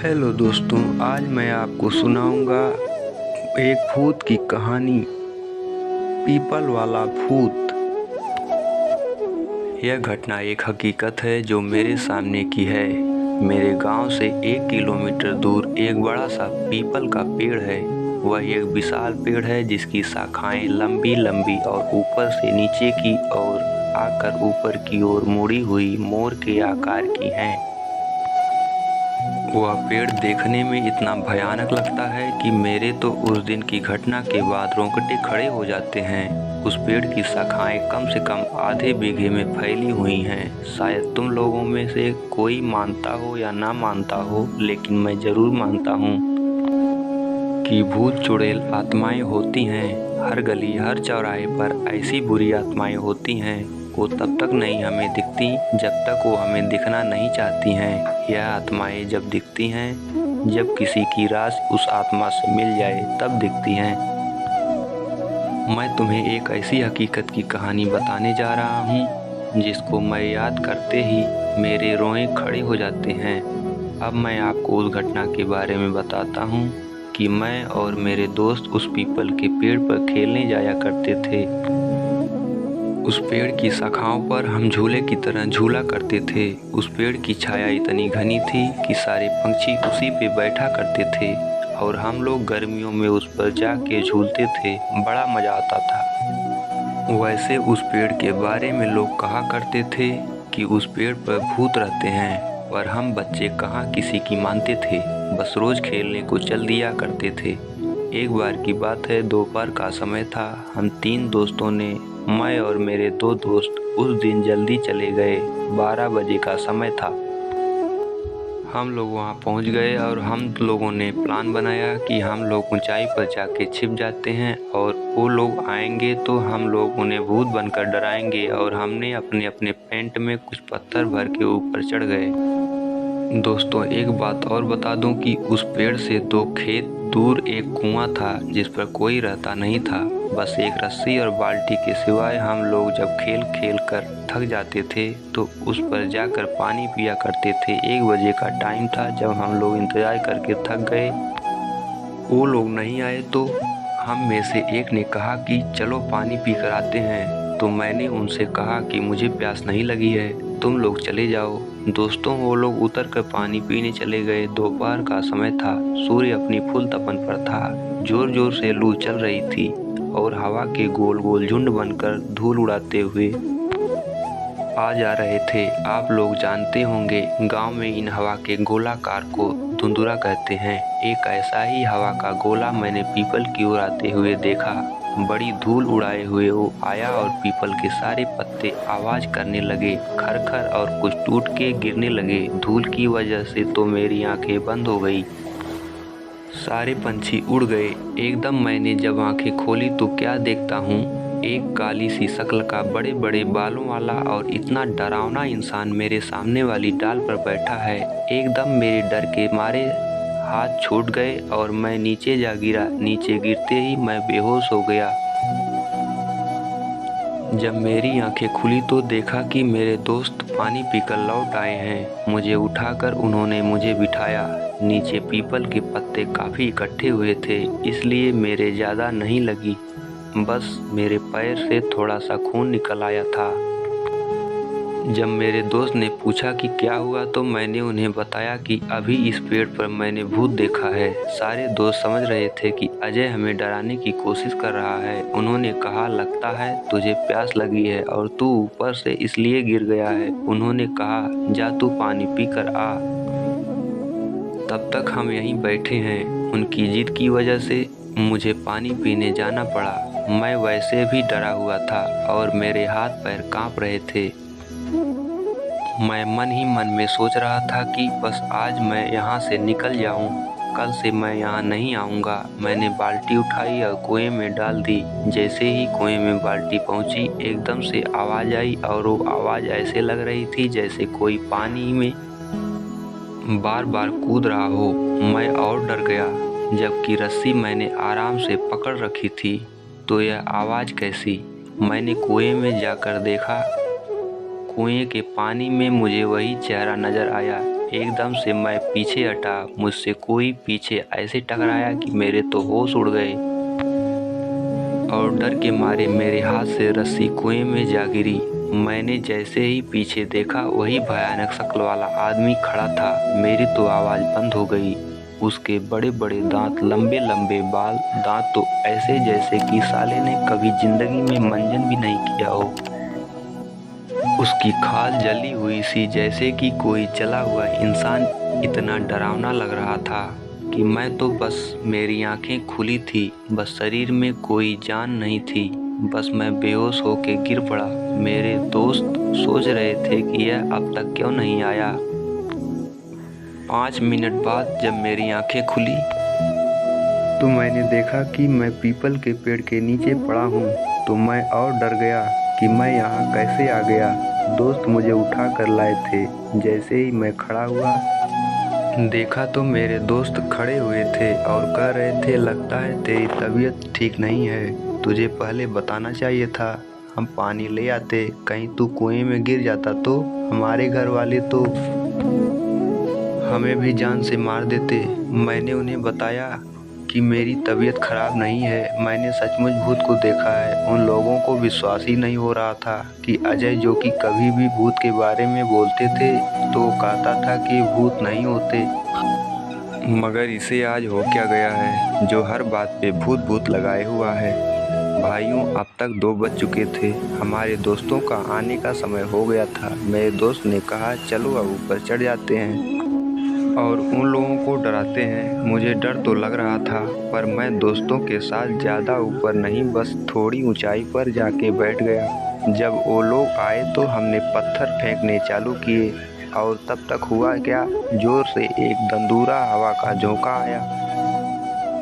Hello दोस्तों, आज मैं आपको सुनाऊंगा एक भूत की कहानी। पीपल वाला भूत। यह घटना एक हकीकत है जो मेरे सामने की है। मेरे गांव से 1 किलोमीटर दूर एक बड़ा सा पीपल का पेड़ है। वह एक विशाल पेड़ है जिसकी शाखाएं लंबी लंबी और ऊपर से नीचे की ओर आकर ऊपर की ओर मुड़ी हुई मोर के आकार की हैं। वह पेड़ देखने में इतना भयानक लगता है कि मेरे तो उस दिन की घटना के बाद रोंगटे खड़े हो जाते हैं। उस पेड़ की शाखाएं कम से कम आधे बीघे में फैली हुई हैं। शायद तुम लोगों में से कोई मानता हो या ना मानता हो, लेकिन मैं जरूर मानता हूँ कि भूत चुड़ैल आत्माएं होती हैं। हर गली हर चौराहे पर ऐसी बुरी आत्माएं होती हैं। वो तब तक नहीं हमें दिखती जब तक वो हमें दिखना नहीं चाहती हैं। यह आत्माएं जब दिखती हैं, जब किसी की राज उस आत्मा से मिल जाए तब दिखती हैं। मैं तुम्हें एक ऐसी हकीकत की कहानी बताने जा रहा हूँ जिसको मैं याद करते ही मेरे रोए खड़े हो जाते हैं। अब मैं आपको उस घटना के बारे में बताता हूँ कि मैं और मेरे दोस्त उस पीपल के पेड़ पर खेलने जाया करते थे। उस पेड़ की शाखाओं पर हम झूले की तरह झूला करते थे। उस पेड़ की छाया इतनी घनी थी कि सारे पंछी उसी पे बैठा करते थे और हम लोग गर्मियों में उस पर जाके झूलते थे। बड़ा मजा आता था। वैसे उस पेड़ के बारे में लोग कहा करते थे कि उस पेड़ पर भूत रहते हैं, पर हम बच्चे कहाँ किसी की मानते थे। बस रोज खेलने को चल दिया करते थे। एक बार की बात है, दोपहर का समय था। हम 3 दोस्तों ने, मैं और मेरे 2 दोस्त उस दिन जल्दी चले गए। 12 बजे का समय था। हम लोग वहाँ पहुँच गए और हम लोगों ने प्लान बनाया कि हम लोग ऊंचाई पर जाके छिप जाते हैं और वो लोग आएंगे तो हम लोग उन्हें भूत बनकर डराएंगे। और हमने अपने अपने पेंट में कुछ पत्थर भर के ऊपर चढ़ गए। दोस्तों, एक बात और बता दूं कि उस पेड़ से 2 खेत दूर एक कुआं था जिस पर कोई रहता नहीं था। बस एक रस्सी और बाल्टी के सिवाय हम लोग जब खेल खेल कर थक जाते थे तो उस पर जाकर पानी पिया करते थे। 1 बजे का टाइम था। जब हम लोग इंतजार करके थक गए, वो लोग नहीं आए तो हम में से एक ने कहा कि चलो पानी पी कर आते हैं। तो मैंने उनसे कहा कि मुझे प्यास नहीं लगी है, तुम लोग चले जाओ। दोस्तों, वो लोग उतर कर पानी पीने चले गए। दोपहर का समय था। सूर्य अपनी फुल तपन पर था। जोर जोर से लू चल रही थी और हवा के गोल गोल झुंड बनकर धूल उड़ाते हुए आ जा रहे थे। आप लोग जानते होंगे, गांव में इन हवा के गोलाकार को धुंधुरा कहते हैं। एक ऐसा ही हवा का गोला मैंने पीपल की ओर आते हुए देखा। बड़ी धूल उड़ाए हुए वो आया और पीपल के सारे पत्ते आवाज करने लगे, खरखर, और कुछ टूट के गिरने लगे। धूल की वजह से तो मेरी आंखें बंद हो गई। सारे पंछी उड़ गए। एकदम मैंने जब आंखें खोली तो क्या देखता हूँ, एक काली सी शक्ल का बड़े बड़े बालों वाला और इतना डरावना इंसान मेरे सामने वाली डाल पर बैठा है। एकदम मेरे डर के मारे हाथ छूट गए और मैं नीचे जा गिरा। नीचे गिरते ही मैं बेहोश हो गया। जब मेरी आंखें खुली तो देखा कि मेरे दोस्त पानी पीकर लौट आए हैं। मुझे उठाकर उन्होंने मुझे बिठाया। नीचे पीपल के पत्ते काफ़ी इकट्ठे हुए थे, इसलिए मेरे ज़्यादा नहीं लगी। बस मेरे पैर से थोड़ा सा खून निकल आया था। जब मेरे दोस्त ने पूछा कि क्या हुआ तो मैंने उन्हें बताया कि अभी इस पेड़ पर मैंने भूत देखा है। सारे दोस्त समझ रहे थे कि अजय हमें डराने की कोशिश कर रहा है। उन्होंने कहा, लगता है तुझे प्यास लगी है और तू ऊपर से इसलिए गिर गया है। उन्होंने कहा, जा तू पानी पी कर आ। तब तक हम यहीं बैठे हैं। उनकी जिद की वजह से मुझे पानी पीने जाना पड़ा। मैं वैसे भी डरा हुआ था और मेरे हाथ पैर कांप रहे थे। मैं मन ही मन में सोच रहा था कि बस आज मैं यहाँ से निकल जाऊँ, कल से मैं यहाँ नहीं आऊँगा। मैंने बाल्टी उठाई और कुएं में डाल दी। जैसे ही कुएं में बाल्टी पहुँची, एकदम से आवाज़ आई और वो आवाज़ ऐसे लग रही थी जैसे कोई पानी में बार बार कूद रहा हो। मैं और डर गया। जबकि रस्सी मैंने आराम से पकड़ रखी थी, तो यह आवाज़ कैसी? मैंने कुएं में जाकर देखा। कुएं के पानी में मुझे वही चेहरा नजर आया एकदम से मैं पीछे हटा, मुझसे कोई पीछे ऐसे टकराया कि मेरे तो होश उड़ गए और डर के मारे मेरे हाथ से रस्सी कुएं में जा गिरी। मैंने जैसे ही पीछे देखा वही भयानक शक्ल वाला आदमी खड़ा था। मेरी तो आवाज़ बंद हो गई। उसके बड़े बड़े दांत, लंबे लंबे बाल, दांत तो ऐसे जैसे कि साले ने कभी जिंदगी में मंजन भी नहीं किया हो। उसकी खाल जली हुई सी जैसे कि कोई जला हुआ इंसान। इतना डरावना लग रहा था कि मैं तो बस, मेरी आंखें खुली थी, बस शरीर में कोई जान नहीं थी। बस मैं बेहोश होके गिर पड़ा। मेरे दोस्त सोच रहे थे कि यह अब तक क्यों नहीं आया। 5 मिनट बाद जब मेरी आंखें खुली तो मैंने देखा कि मैं पीपल के पेड़ के नीचे पड़ा हूँ। तो मैं और डर गया कि मैं यहाँ कैसे आ गया। दोस्त मुझे उठा कर लाए थे। जैसे ही मैं खड़ा हुआ देखा तो मेरे दोस्त खड़े हुए थे और कह रहे थे, लगता है तेरी तबीयत ठीक नहीं है, तुझे पहले बताना चाहिए था, हम पानी ले आते, कहीं तू कुएं में गिर जाता तो हमारे घर वाले तो हमें भी जान से मार देते। मैंने उन्हें बताया कि मेरी तबीयत खराब नहीं है, मैंने सचमुच भूत को देखा है। उन लोगों को विश्वास ही नहीं हो रहा था कि अजय, जो कि कभी भी भूत के बारे में बोलते थे तो कहता था कि भूत नहीं होते, मगर इसे आज हो क्या गया है जो हर बात पे भूत भूत लगाए हुआ है। भाइयों, अब तक 2 बज चुके थे। हमारे दोस्तों का आने का समय हो गया था। मेरे दोस्त ने कहा, चलो अब ऊपर चढ़ जाते हैं और उन लोगों को डराते हैं। मुझे डर तो लग रहा था, पर मैं दोस्तों के साथ ज़्यादा ऊपर नहीं, बस थोड़ी ऊंचाई पर जाके बैठ गया। जब वो लोग आए तो हमने पत्थर फेंकने चालू किए और तब तक हुआ क्या, जोर से एक दंदूरा हवा का झोंका आया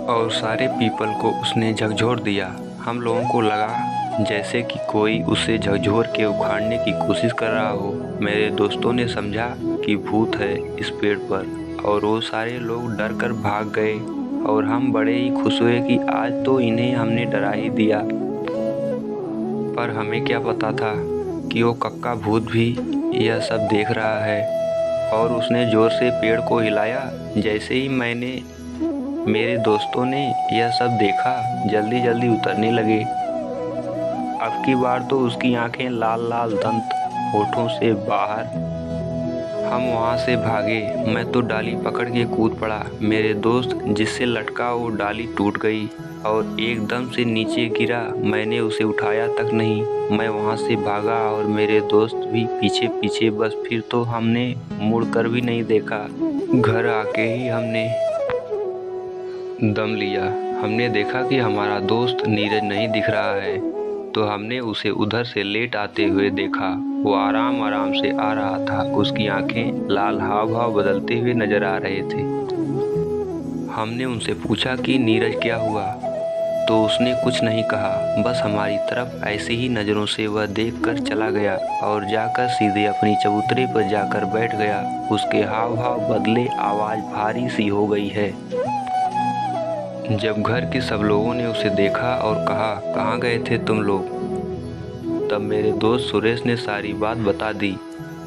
और सारे पीपल को उसने झकझोर दिया। हम लोगों को लगा जैसे कि कोई उसे झकझोर के उखाड़ने की कोशिश कर रहा हो। मेरे दोस्तों ने समझा कि भूत है इस पेड़ पर और वो सारे लोग डर कर भाग गए और हम बड़े ही खुश हुए कि आज तो इन्हें हमने डरा ही दिया। पर हमें क्या पता था कि वो कक्का भूत भी यह सब देख रहा है और उसने जोर से पेड़ को हिलाया। जैसे ही मेरे दोस्तों ने यह सब देखा, जल्दी जल्दी उतरने लगे। अब की बार तो उसकी आंखें लाल लाल, दंत होठों से बाहर। हम वहाँ से भागे। मैं तो डाली पकड़ के कूद पड़ा। मेरे दोस्त जिससे लटका वो डाली टूट गई और एकदम से नीचे गिरा। मैंने उसे उठाया तक नहीं। मैं वहाँ से भागा और मेरे दोस्त भी पीछे पीछे। बस फिर तो हमने मुड़कर भी नहीं देखा। घर आके ही हमने दम लिया। हमने देखा कि हमारा दोस्त नीरज नहीं दिख रहा है, तो हमने उसे उधर से लेट आते हुए देखा। वो आराम आराम से आ रहा था। उसकी आंखें लाल, हाव भाव बदलते हुए नजर आ रहे थे। हमने उनसे पूछा कि नीरज क्या हुआ, तो उसने कुछ नहीं कहा। बस हमारी तरफ ऐसे ही नज़रों से वह देखकर चला गया और जाकर सीधे अपनी चबूतरे पर जाकर बैठ गया। उसके हाव भाव बदले, आवाज़ भारी सी हो गई है। जब घर के सब लोगों ने उसे देखा और कहा, कहाँ गए थे तुम लोग, तब मेरे दोस्त सुरेश ने सारी बात बता दी।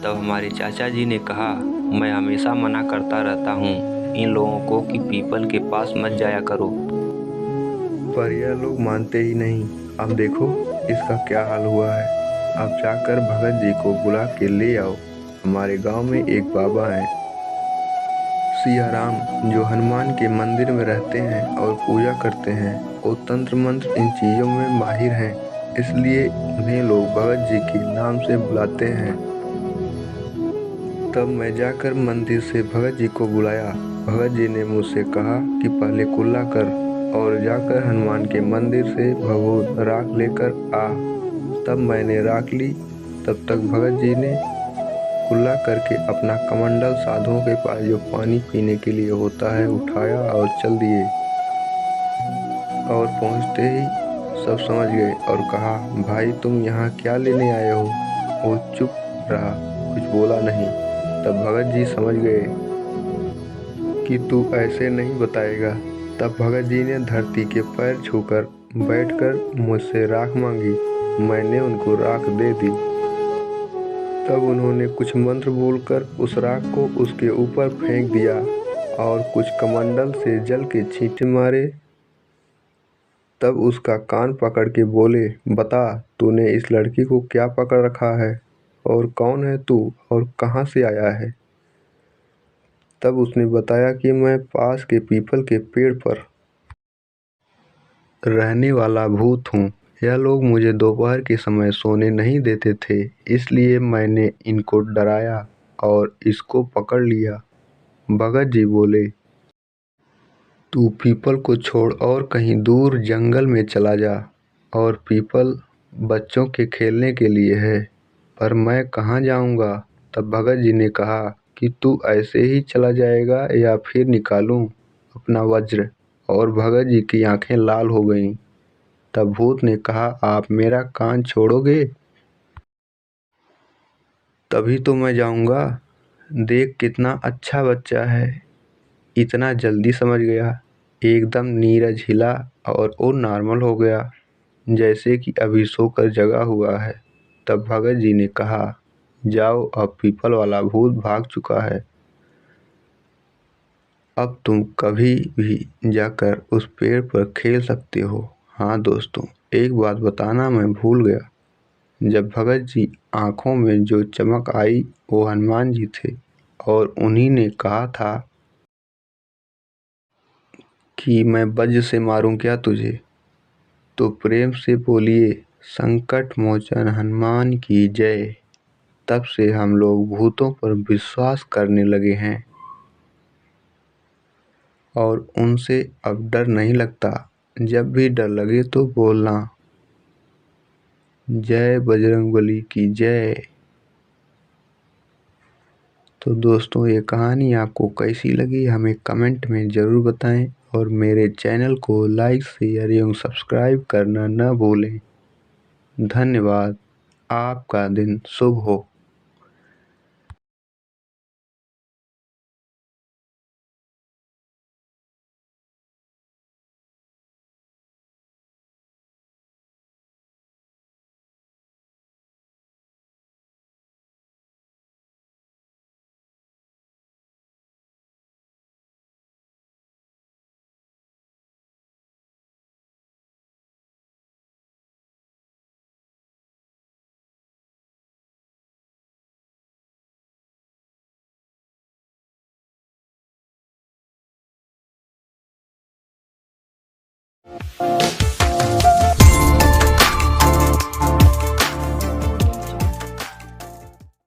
तब हमारे चाचा जी ने कहा, मैं हमेशा मना करता रहता हूँ इन लोगों को कि पीपल के पास मत जाया करो, पर यह लोग मानते ही नहीं। अब देखो इसका क्या हाल हुआ है। अब जाकर भगत जी को बुला के ले आओ। हमारे गांव में एक बाबा हैं, सियाराम, जो हनुमान के मंदिर में रहते हैं और पूजा करते हैं। वो तंत्र मंत्र इन चीज़ों में माहिर हैं, इसलिए उन्हें लोग भगत जी के नाम से बुलाते हैं। तब मैं जाकर मंदिर से भगत जी को बुलाया। भगत जी ने मुझसे कहा कि पहले कुल्ला कर और जाकर हनुमान के मंदिर से भभूत राख लेकर आ। तब मैंने राख ली। तब तक भगत जी ने कुल्ला करके अपना कमंडल साधुओं के पास जो पानी पीने के लिए होता है उठाया और चल दिए। और पहुंचते ही सब समझ गए और कहा, भाई तुम यहाँ क्या लेने आए हो। वो चुप रहा, कुछ बोला नहीं। तब भगत जी समझ गए कि तू ऐसे नहीं बताएगा। तब भगत जी ने धरती के पैर छूकर बैठकर मुझसे राख मांगी। मैंने उनको राख दे दी। तब उन्होंने कुछ मंत्र बोलकर उस राख को उसके ऊपर फेंक दिया और कुछ कमंडल से जल के छींटे मारे। तब उसका कान पकड़ के बोले, बता, तूने इस लड़की को क्या पकड़ रखा है और कौन है तू और कहाँ से आया है। तब उसने बताया कि मैं पास के पीपल के पेड़ पर रहने वाला भूत हूँ। यह लोग मुझे दोपहर के समय सोने नहीं देते थे, इसलिए मैंने इनको डराया और इसको पकड़ लिया। भगत जी बोले, तू पीपल को छोड़ और कहीं दूर जंगल में चला जा, और पीपल बच्चों के खेलने के लिए है, पर मैं कहाँ जाऊँगा। तब भगत जी ने कहा कि तू ऐसे ही चला जाएगा या फिर निकालूं अपना वज्र। और भगत जी की आंखें लाल हो गईं। तब भूत ने कहा, आप मेरा कान छोड़ोगे तभी तो मैं जाऊंगा। देख कितना अच्छा बच्चा है, इतना जल्दी समझ गया। एकदम नीरज हिला और वो नॉर्मल हो गया, जैसे कि अभी सोकर जगा हुआ है। तब भगत जी ने कहा, जाओ, अब पीपल वाला भूत भाग चुका है, अब तुम कभी भी जाकर उस पेड़ पर खेल सकते हो। हाँ दोस्तों, एक बात बताना मैं भूल गया। जब भगत जी आंखों में जो चमक आई वो हनुमान जी थे, और उन्हीं ने कहा था कि मैं वज्र से मारूं क्या तुझे। तो प्रेम से बोलिए, संकट मोचन हनुमान की जय। तब से हम लोग भूतों पर विश्वास करने लगे हैं और उनसे अब डर नहीं लगता। जब भी डर लगे तो बोलना, जय बजरंगबली की जय। तो दोस्तों, ये कहानी आपको कैसी लगी हमें कमेंट में ज़रूर बताएं, और मेरे चैनल को लाइक, शेयर एवं सब्सक्राइब करना न भूलें। धन्यवाद। आपका दिन शुभ हो।